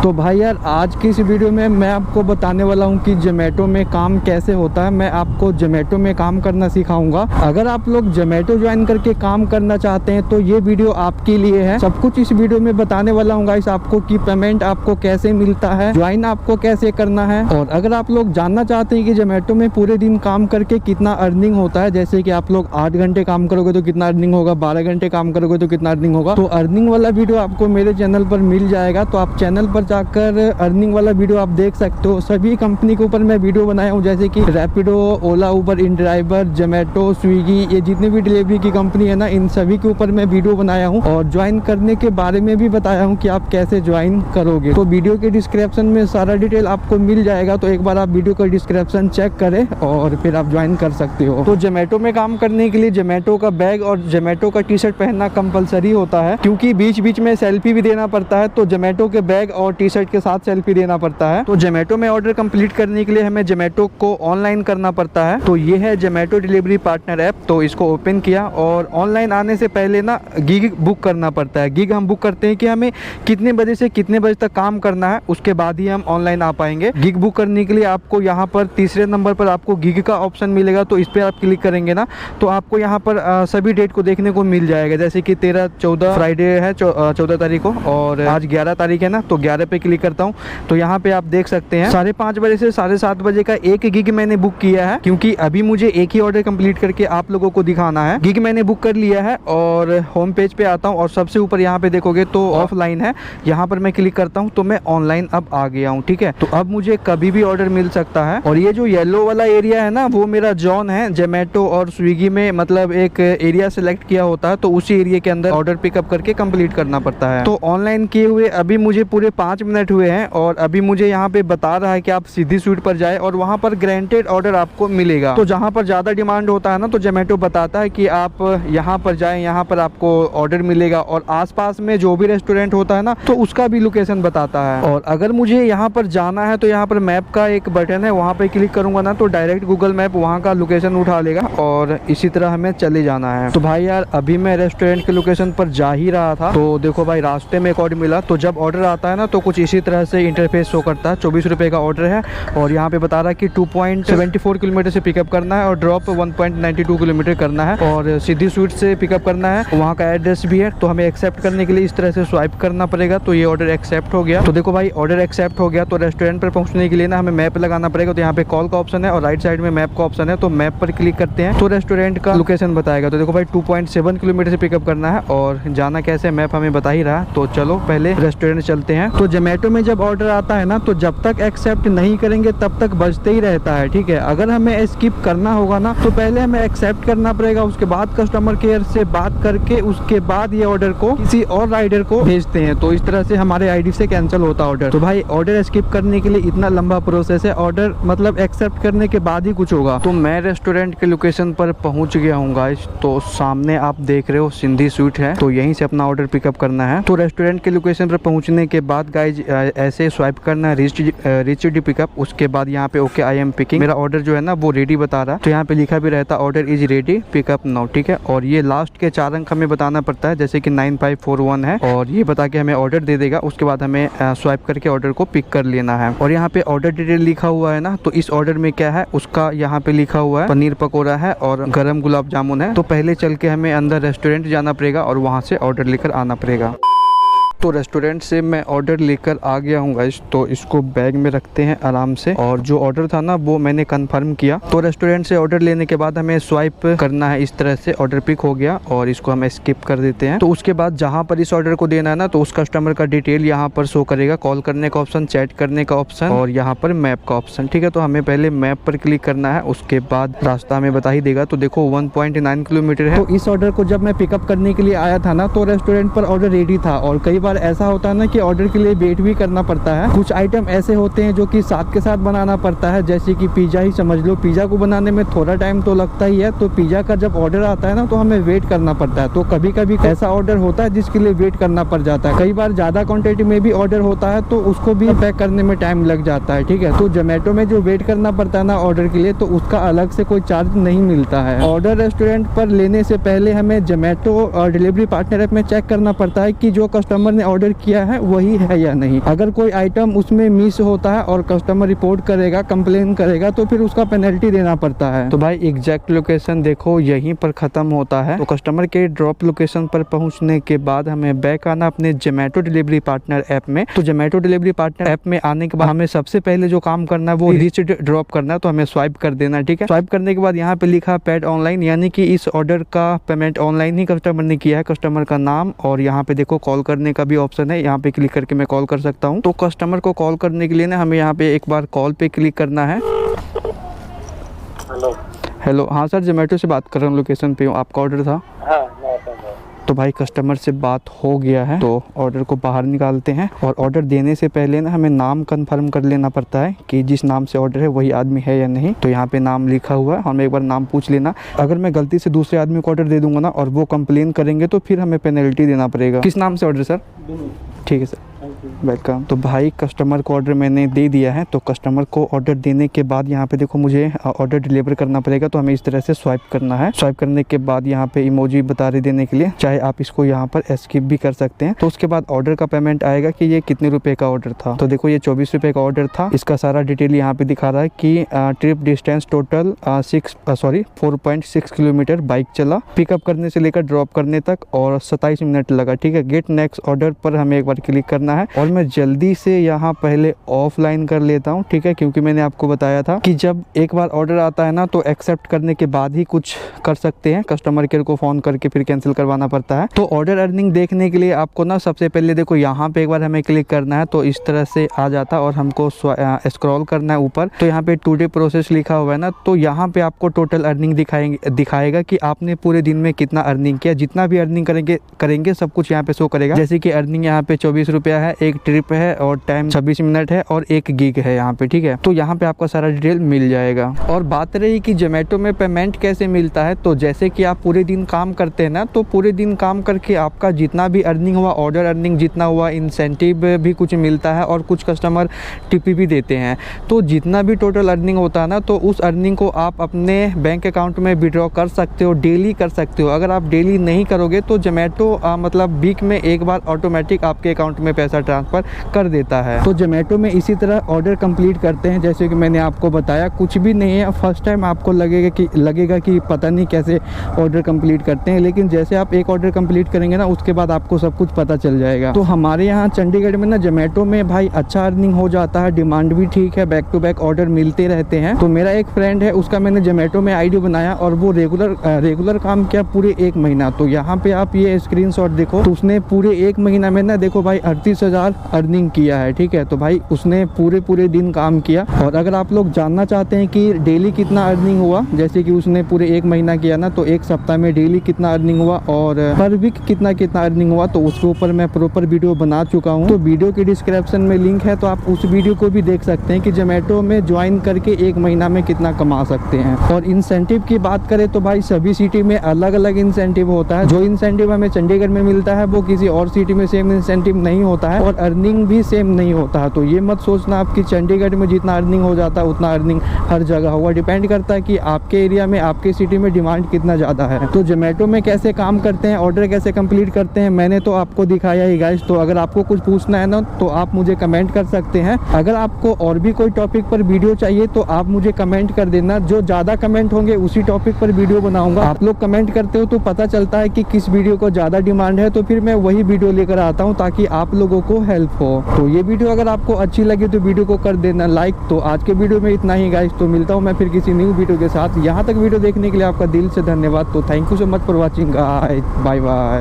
तो भाई यार आज की इस वीडियो में मैं आपको बताने वाला हूँ कि जोमेटो में काम कैसे होता है। मैं आपको जोमेटो में काम करना सिखाऊंगा। अगर आप लोग जोमेटो ज्वाइन करके काम करना चाहते हैं तो ये वीडियो आपके लिए है। सब कुछ इस वीडियो में बताने वाला हूँ गाइस आपको कि पेमेंट आपको कैसे मिलता है, ज्वाइन आपको कैसे करना है। और अगर आप लोग जानना चाहते हैं कि जोमेटो में पूरे दिन काम करके कितना अर्निंग होता है, जैसे कि आप लोग 8 घंटे काम करोगे तो कितना अर्निंग होगा, 12 घंटे काम करोगे तो कितना अर्निंग होगा, तो अर्निंग वाला वीडियो आपको मेरे चैनल पर मिल जाएगा। तो आप चैनल पर जाकर अर्निंग वाला वीडियो आप देख सकते हो। सभी कंपनी के ऊपर मैं वीडियो बनाया हूँ, जैसे कि रैपिडो, ओला, उबर, इनड्राइवर, जोमेटो, स्विगी, ये जितनी भी डिलीवरी की कंपनी है ना, इन सभी के ऊपर मैं वीडियो बनाया हूँ और ज्वाइन करने के बारे में भी बताया हूँ कि आप कैसे ज्वाइन करोगे। तो वीडियो के डिस्क्रिप्शन में सारा डिटेल आपको मिल जाएगा। तो एक बार आप वीडियो का डिस्क्रिप्शन चेक करें और फिर आप ज्वाइन कर सकते हो। तो जोमेटो में काम करने के लिए जोमेटो का बैग और जोमेटो का टी शर्ट पहनना कंपलसरी होता है, क्योंकि बीच बीच में सेल्फी भी देना पड़ता है। तो जोमेटो के बैग और टी शर्ट के साथ सेल्फी देना पड़ता है। तो जोमेटो में ऑर्डर कंप्लीट करने के लिए हमें जोमेटो को ऑनलाइन करना पड़ता है। तो ये है जोमेटो डिलीवरी पार्टनर ऐप। तो इसको ओपन किया और ऑनलाइन आने से पहले ना गिग बुक करना पड़ता है। गिग हम बुक करते हैं कि हमें कितने बजे से कितने बजे तक काम करना है, उसके बाद ही हम ऑनलाइन आ पाएंगे। गिग बुक करने के लिए आपको यहाँ पर तीसरे नंबर पर आपको गिग का ऑप्शन मिलेगा। तो इस पर आप क्लिक करेंगे ना तो आपको यहाँ पर सभी डेट को देखने को मिल जाएगा। जैसे कि 13, 14 फ्राइडे है 14 तारीख को, और आज 11 तारीख है ना, तो 11 पे क्लिक करता हूँ। तो यहाँ पे आप देख सकते हैं 5:30 बजे से 7:30 बजे का एक गिग मैंने बुक किया है, क्योंकि अभी मुझे एक ही ऑर्डर कंप्लीट करके आप लोगों को दिखाना है। गिग मैंने बुक कर लिया है और होम पेज पे आता हूँ और सबसे ऊपर यहाँ पे देखोगे तो ऑफलाइन है। यहाँ पर मैं क्लिक करता हूँ तो मैं ऑनलाइन अब आ गया हूँ। ठीक है, तो अब मुझे कभी भी ऑर्डर मिल सकता है। और ये जो येलो वाला एरिया है ना, वो मेरा जोन है। जोमेटो और स्विगी में मतलब एक एरिया सिलेक्ट किया होता है, तो उसी एरिया के अंदर ऑर्डर पिकअप करके कंप्लीट करना पड़ता है। तो ऑनलाइन किए हुए अभी मुझे पूरे 5 मिनट हुए हैं और अभी मुझे यहाँ पे बता रहा है कि आप सीधी स्वीट पर जाए और वहाँ पर ग्रांटेड ऑर्डर आपको मिलेगा। तो जहाँ पर ज़्यादा डिमांड होता है ना, तो जोमेटो बताता है कि आप यहाँ पर जाएं, यहाँ पर आपको ऑर्डर मिलेगा। और आसपास में जो भी रेस्टोरेंट होता है ना, तो उसका भी लोकेशन बताता है। और अगर मुझे यहाँ पर जाना है तो यहाँ पर मैप का एक बटन है, वहाँ पे क्लिक करूंगा ना तो डायरेक्ट गूगल मैप वहाँ का लोकेशन उठा लेगा और इसी तरह हमें चले जाना है। तो भाई यार अभी मैं रेस्टोरेंट के लोकेशन पर जा ही रहा था, तो देखो भाई रास्ते में एक ऑर्डर मिला। तो जब ऑर्डर आता है ना तो कुछ इसी तरह से इंटरफेस शो करता है। 24 रुपये का ऑर्डर है और यहाँ पे बता रहा है कि 2.74 किलोमीटर से पिकअप करना है और ड्रॉप 1.92 किलोमीटर करना है और सीधी स्वीट से पिकअप करना है। वहाँ का एड्रेस भी है। तो हमें एक्सेप्ट करने के लिए इस तरह से स्वाइप करना पड़ेगा। तो ये ऑर्डर एक्सेप्ट हो गया। तो देखो भाई ऑर्डर एक्सेप्ट हो गया। तो रेस्टोरेंट पर पहुँचने के लिए ना हमें मैप लगाना पड़ेगा। तो यहाँ पे कॉल का ऑप्शन है और राइट साइड में मैप का ऑप्शन है। तो मैप पर क्लिक करते हैं तो रेस्टोरेंट का लोकेशन बताएगा। तो देखो भाई 2.7 किलोमीटर से पिकअप करना है और जाना कैसे मैप हमें बता ही रहा। तो चलो पहले रेस्टोरेंट चलते हैं। तो जोमेटो में जब ऑर्डर आता है ना, तो जब तक एक्सेप्ट नहीं करेंगे तब तक बजते ही रहता है। ठीक है, अगर हमें स्किप करना होगा ना तो पहले हमें एक्सेप्ट करना पड़ेगा, उसके बाद कस्टमर केयर से बात करके उसके बाद ये ऑर्डर को किसी और राइडर को भेजते हैं। तो इस तरह से हमारे आईडी से कैंसिल होता ऑर्डर। तो भाई ऑर्डर स्किप करने के लिए इतना लंबा प्रोसेस है। ऑर्डर मतलब एक्सेप्ट करने के बाद ही कुछ होगा। तो मैं रेस्टोरेंट के लोकेशन पर पहुंच गया हूँ गाइस। तो सामने आप देख रहे हो सिंधी स्वीट है, तो यहीं से अपना ऑर्डर पिकअप करना है। तो रेस्टोरेंट के लोकेशन पर पहुंचने के बाद गाइस ऐसे स्वाइप करना है रीच्ड पिकअप। उसके बाद यहाँ पे ओके आई एम पिकिंग, मेरा ऑर्डर जो है ना वो रेडी बता रहा है। तो यहाँ पे लिखा भी रहता है order is ready pickup now. ठीक है, और ये लास्ट के 4 अंक हमें बताना पड़ता है, जैसे कि 9541 है और ये बता के हमें ऑर्डर दे देगा। उसके बाद हमें स्वाइप करके ऑर्डर को पिक कर लेना है। और यहाँ पे ऑर्डर डिटेल लिखा हुआ है ना, तो इस ऑर्डर में क्या है उसका यहाँ पे लिखा हुआ है पनीर पकौड़ा है और गरम गुलाब जामुन है। तो पहले चल के हमें अंदर रेस्टोरेंट जाना पड़ेगा और वहाँ से ऑर्डर लेकर आना पड़ेगा। तो रेस्टोरेंट से मैं ऑर्डर लेकर आ गया हूँ गाइस। तो इसको बैग में रखते हैं आराम से। और जो ऑर्डर था ना वो मैंने कंफर्म किया। तो रेस्टोरेंट से ऑर्डर लेने के बाद हमें स्वाइप करना है इस तरह से। ऑर्डर पिक हो गया और इसको हम स्किप कर देते हैं। तो उसके बाद जहाँ पर इस ऑर्डर को देना है ना, तो उस कस्टमर का डिटेल यहाँ पर शो करेगा। कॉल करने का ऑप्शन, चैट करने का ऑप्शन और यहाँ पर मैप का ऑप्शन। ठीक है, तो हमें पहले मैप पर क्लिक करना है, उसके बाद रास्ता हमें बता ही देगा। तो देखो 1.9 किलोमीटर है। तो इस ऑर्डर को जब मैं पिकअप करने के लिए आया था ना, तो रेस्टोरेंट पर ऑर्डर रेडी था। और कई बार ऐसा होता है ना कि ऑर्डर के लिए वेट भी करना पड़ता है। कुछ आइटम ऐसे होते हैं जो कि साथ के साथ बनाना पड़ता है, जैसे कि पिज़्ज़ा ही समझ लो। पिज़्ज़ा को बनाने में थोड़ा टाइम तो लगता ही है। तो पिज़्ज़ा का जब ऑर्डर आता है ना तो हमें वेट करना पड़ता है। तो कभी कभी ऐसा ऑर्डर होता है जिसके लिए वेट करना पड़ जाता है। कई बार ज़्यादा क्वांटिटी में भी ऑर्डर होता है तो उसको भी पैक करने में टाइम लग जाता है। ठीक है, तो जोमेटो में जो वेट करना पड़ता है ना ऑर्डर के लिए, तो उसका अलग से कोई चार्ज नहीं मिलता है। ऑर्डर रेस्टोरेंट पर लेने से पहले हमें जोमेटो और डिलीवरी पार्टनर ऐप में चेक करना पड़ता है कि जो कस्टमर ने ऑर्डर किया है वही है या नहीं। अगर कोई आइटम उसमें मिस होता है और कस्टमर रिपोर्ट करेगा, कंप्लेन करेगा, तो फिर उसका पेनल्टी देना पड़ता है। तो भाई एग्जैक्ट लोकेशन देखो यहीं पर खत्म होता है। तो कस्टमर के ड्रॉप लोकेशन पर पहुंचने के बाद हमें बैक आना अपने जोमेटो डिलीवरी पार्टनर ऐप में। तो जोमेटो डिलीवरी पार्टनर ऐप में आने के बाद हमें सबसे पहले जो काम करना है वो रीच ड्रॉप करना है। तो हमें स्वाइप कर देना, ठीक है। स्वाइप करने के बाद यहाँ पे लिखा पेड ऑनलाइन, यानी कि इस ऑर्डर का पेमेंट ऑनलाइन ही कस्टमर ने किया है। कस्टमर का नाम और यहाँ पे देखो कॉल करने का भी ऑप्शन है, यहाँ पे क्लिक करके मैं कॉल कर सकता हूँ। तो कस्टमर को कॉल करने के लिए ना हमें यहाँ पे एक बार कॉल पे क्लिक करना है। हेलो, हाँ सर जोमेटो से बात कर रहा हूँ, लोकेशन पे हूँ, आपका ऑर्डर था। तो भाई कस्टमर से बात हो गया है, तो ऑर्डर को बाहर निकालते हैं। और ऑर्डर देने से पहले ना हमें नाम कंफर्म कर लेना पड़ता है कि जिस नाम से ऑर्डर है वही आदमी है या नहीं। तो यहाँ पे नाम लिखा हुआ है, हमें एक बार नाम पूछ लेना। अगर मैं गलती से दूसरे आदमी को ऑर्डर दे दूंगा ना और वो कंप्लेन करेंगे तो फिर हमें पेनल्टी देना पड़ेगा। किस नाम से ऑर्डर सर? ठीक है सर, वेलकम। तो भाई कस्टमर को ऑर्डर मैंने दे दिया है। तो कस्टमर को ऑर्डर देने के बाद यहाँ पे देखो मुझे ऑर्डर डिलीवर करना पड़ेगा। तो हमें इस तरह से स्वाइप करना है। स्वाइप करने के बाद यहाँ पे इमोजी बता रहे देने के लिए, चाहे आप इसको यहाँ पर स्किप भी कर सकते हैं। तो उसके बाद ऑर्डर का पेमेंट आएगा कि ये कितने रुपए का ऑर्डर था। तो देखो ये 24 रुपए का ऑर्डर था। इसका सारा डिटेल यहाँ पे दिखा रहा है कि trip distance total 4.6 kilometre bike चला, पिकअप करने से लेकर ड्रॉप करने तक, और 27 मिनट लगा, ठीक है। गेट नेक्स्ट ऑर्डर पर हमें एक बार क्लिक करना है। और मैं जल्दी से यहाँ पहले ऑफलाइन कर लेता हूँ, ठीक है, क्योंकि मैंने आपको बताया था कि जब एक बार ऑर्डर आता है ना तो एक्सेप्ट करने के बाद ही कुछ कर सकते हैं, कस्टमर केयर को फोन करके फिर कैंसिल करवाना पड़ता है। तो ऑर्डर अर्निंग देखने के लिए आपको ना सबसे पहले देखो यहाँ पे एक बार हमें क्लिक करना है। तो इस तरह से आ जाता है और हमको स्क्रॉल करना है ऊपर। तो यहाँ पे टुडे प्रोसेस लिखा हुआ है ना, तो यहाँ पे आपको टोटल अर्निंग दिखाएगा कि आपने पूरे दिन में कितना अर्निंग किया। जितना भी अर्निंग करेंगे सब कुछ यहाँ पे शो करेगा। जैसे कि अर्निंग यहाँ पे 24 रुपया है, एक ट्रिप है और टाइम 26 मिनट है और 1 गीग है यहाँ पे, ठीक है। तो यहाँ पे आपका सारा डिटेल मिल जाएगा। और बात रही कि जोमेटो में पेमेंट कैसे मिलता है, तो जैसे कि आप पूरे दिन काम करते हैं ना, तो पूरे दिन काम करके आपका जितना भी अर्निंग हुआ, ऑर्डर अर्निंग जितना हुआ, इंसेंटिव भी कुछ मिलता है और कुछ कस्टमर टिप भी देते हैं। तो जितना भी टोटल अर्निंग होता है ना, तो उस अर्निंग को आप अपने बैंक अकाउंट में विड्रॉ कर सकते हो, डेली कर सकते हो। अगर आप डेली नहीं करोगे तो जोमेटो मतलब वीक में एक बार ऑटोमेटिक आपके अकाउंट में पैसा ट्रांसफर कर देता है। तो जोमेटो में इसी तरह ऑर्डर कंप्लीट करते हैं, जैसे कि मैंने आपको बताया। कुछ भी नहीं है, फर्स्ट टाइम आपको लगेगा कि पता नहीं कैसे ऑर्डर कंप्लीट करते हैं, लेकिन जैसे आप एक ऑर्डर कंप्लीट करेंगे ना उसके बाद आपको सब कुछ पता चल जाएगा। तो हमारे यहाँ चंडीगढ़ में ना जोमेटो में भाई अच्छा अर्निंग हो जाता है, डिमांड भी ठीक है, बैक टू बैक ऑर्डर मिलते रहते हैं। तो मेरा एक फ्रेंड है, उसका मैंने जोमेटो में आईडी बनाया और वो रेगुलर काम किया पूरे 1 महीना। तो यहाँ पे आप ये स्क्रीनशॉट देखो, तो उसने पूरे 1 महीना में ना देखो भाई 38,000 अर्निंग किया है, ठीक है। तो भाई उसने पूरे दिन काम किया। और अगर आप लोग जानना चाहते हैं कि डेली कितना अर्निंग हुआ, जैसे कि उसने पूरे 1 महीना किया ना, तो 1 सप्ताह में डेली कितना अर्निंग हुआ और पर वीक कितना अर्निंग हुआ, तो उसके ऊपर मैं प्रॉपर वीडियो बना चुका हूँ। तो वीडियो के डिस्क्रिप्शन में लिंक है, तो आप उस वीडियो को भी देख सकते हैं कि जोमेटो में ज्वाइन करके 1 महीना में कितना कमा सकते हैं। और इंसेंटिव की बात करें तो भाई सभी सिटी में अलग अलग इंसेंटिव होता है। जो इंसेंटिव हमें चंडीगढ़ में मिलता है वो किसी और सिटी में सेम इंसेंटिव नहीं होता है और अर्निंग भी सेम नहीं होता है। तो ये मत सोचना आपकी चंडीगढ़ में जितना अर्निंग हो जाता है उतना अर्निंग हर जगह होगा। डिपेंड करता है कि आपके एरिया में, आपके सिटी में डिमांड कितना ज़्यादा है। तो जोमेटो में कैसे काम करते हैं, ऑर्डर कैसे कंप्लीट करते हैं, मैंने तो आपको दिखाया ही गाइस। तो अगर आपको कुछ पूछना है ना तो आप मुझे कमेंट कर सकते हैं। अगर आपको और भी कोई टॉपिक पर वीडियो चाहिए तो आप मुझे कमेंट कर देना। जो ज़्यादा कमेंट होंगे उसी टॉपिक पर वीडियो बनाऊंगा। आप लोग कमेंट करते हो तो पता चलता है कि किस वीडियो को ज़्यादा डिमांड है, तो फिर मैं वही वीडियो लेकर आता हूँ ताकि आप लोगों को हेल्प हो। तो ये वीडियो अगर आपको अच्छी लगी तो वीडियो को कर देना लाइक। तो आज के वीडियो में इतना ही गाइस, तो मिलता हूँ मैं फिर किसी न्यू वीडियो के साथ। यहाँ तक वीडियो देखने के लिए आपका दिल से धन्यवाद। तो thank you so much for watching guys, bye bye.